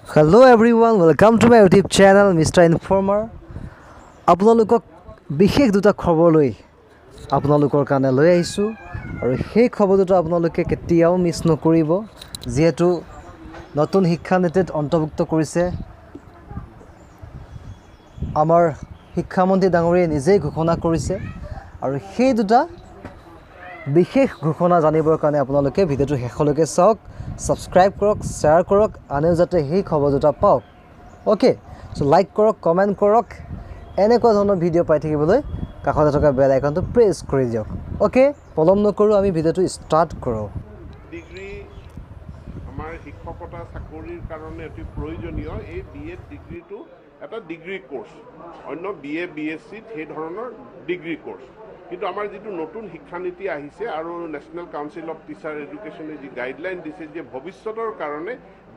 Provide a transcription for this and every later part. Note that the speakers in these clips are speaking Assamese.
Hello everyone, welcome to my YouTube channel Mr. Informer. আপোনালোকক বিশেষ দুটা খবৰ লৈ আপোনালোকৰ কাৰণে লৈ আহিছো আৰু সেই খবৰ দুটা আপোনালোকে কেতিয়াও মিছ নকৰিব যেহেতু নতুন শিক্ষা নীতিত অন্তৰ্ভুক্ত কৰিছে আমাৰ শিক্ষামন্ত্ৰী ডাঙৰীয়ে নিজেই ঘোষণা কৰিছে আৰু সেই দুটা বিশেষ ঘোষণা জানিবৰ কাৰণে আপোনালোকে ভিডিওটো শেষলৈকে চাওক সাবস্ক্ৰাইব কৰক শ্বেয়াৰ কৰক আনেও যাতে সেই খবৰ দুটা পাওক ওকে সো লাইক কৰক কমেন্ট কৰক এনেকুৱা ধৰণৰ ভিডিও পাই থাকিবলৈ কাষতে থকা বেল আইকনটো প্ৰেছ কৰি দিয়ক ওকে পলম নকৰো আমি ভিডিওটো ষ্টাৰ্ট কৰো ডিগ্ৰী আমাৰ শিক্ষকতা চাকৰিৰ কাৰণে অতি প্ৰয়োজনীয় এই বিএড ডিগ্ৰীটো এটা ডিগ্ৰী কোৰ্স অন্য বিএ বিএসসি সেই ধৰণৰ ডিগ্ৰী কোৰ্স কিন্তু আমাৰ যেটো নতুন শিক্ষানীতি আহিছে আৰু ন্যাশনাল কাউন্সিল অফ টিচাৰ এডুকেশনে যি গাইডলাইন দিছে যে ভৱিষ্যতৰ কাৰণে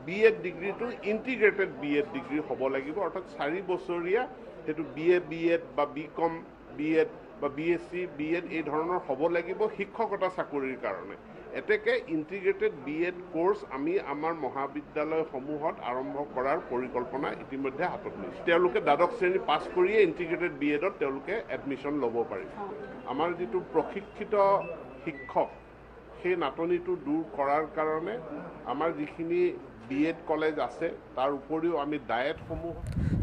বিএড ডিগ্ৰীটো ইন্টিগ্ৰেটেড বিএড ডিগ্ৰী হ'ব লাগিব অৰ্থাৎ 4 বছৰীয়া হেতু বিএ বিএড বা বিকম বিএড বা বিএসসি বিএড এই ধৰণৰ হ'ব লাগিব শিক্ষকতা চাকৰিৰ কাৰণে এতেকে ইন্টিগ্ৰেটেড বিএড কোৰ্স আমি আমাৰ মহাবিদ্যালয়সমূহত আৰম্ভ কৰাৰ পৰিকল্পনা ইতিমধ্যে হাতত লৈছে তেওঁলোকে দ্বাদশ শ্ৰেণী পাছ কৰিয়ে ইন্টিগ্ৰেটেড বিএডত তেওঁলোকে এডমিশন ল'ব পাৰিব আমাৰ যেটো প্ৰশিক্ষিত শিক্ষক সেই নাটনিটো দূৰ কৰাৰ কাৰণে আমাৰ যিখিনি বিএড কলেজ আছে তাৰ উপৰিও আমি ডায়েটসমূহ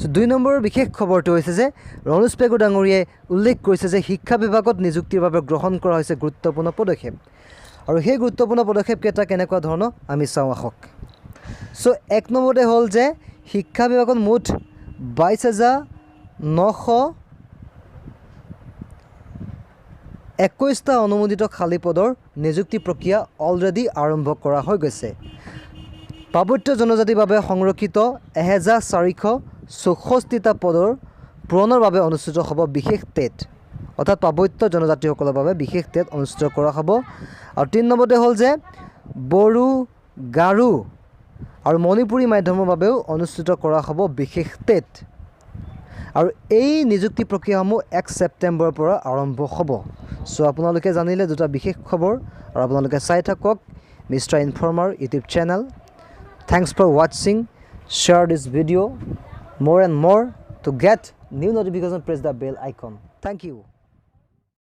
সো 2 নম্বৰৰ বিশেষ খবৰটো হৈছে যে ৰনোজ পেগু ডাঙৰীয়ে উল্লেখ কৰিছে যে শিক্ষা বিভাগত নিযুক্তিৰ বাবে গ্ৰহণ কৰা হৈছে গুৰুত্বপূৰ্ণ পদক্ষেপ আৰু সেই গুৰুত্বপূৰ্ণ পদক্ষেপ কেটা কেনেকুৱা ধৰণৰ আমি চাওঁ আহক সো 1 নম্বৰতে হ'ল যে শিক্ষা বিভাগত মুঠ 22,921টা অনুমোদিত খালী পদৰ নিযুক্তি প্ৰক্ৰিয়া অলৰেডি আৰম্ভ কৰা হৈ গৈছে পাৰ্বত্য জনজাতিৰ বাবে সংৰক্ষিত 1464টা পদৰ পূৰণৰ বাবে অনুষ্ঠিত হ'ব বিশেষ টেট অৰ্থাৎ পাৰ্বত্য জনজাতিসকলৰ বাবে বিশেষ টেট অনুষ্ঠিত কৰা হ'ব আৰু 3 নম্বৰতে হ'ল যে বড়ো গাৰো আৰু মণিপুৰী মাধ্যমৰ বাবেও অনুষ্ঠিত কৰা হ'ব বিশেষ টেট আৰু এই নিযুক্তি প্ৰক্ৰিয়াসমূহ 1 ছেপ্টেম্বৰৰ পৰা আৰম্ভ হ'ব সো আপোনালোকে জানিলে দুটা বিশেষ খবৰ আৰু আপোনালোকে চাই থাকক mister informer YouTube channel Thanks for watching. Share this video more and more to get new notification. Press the bell icon. Thank you.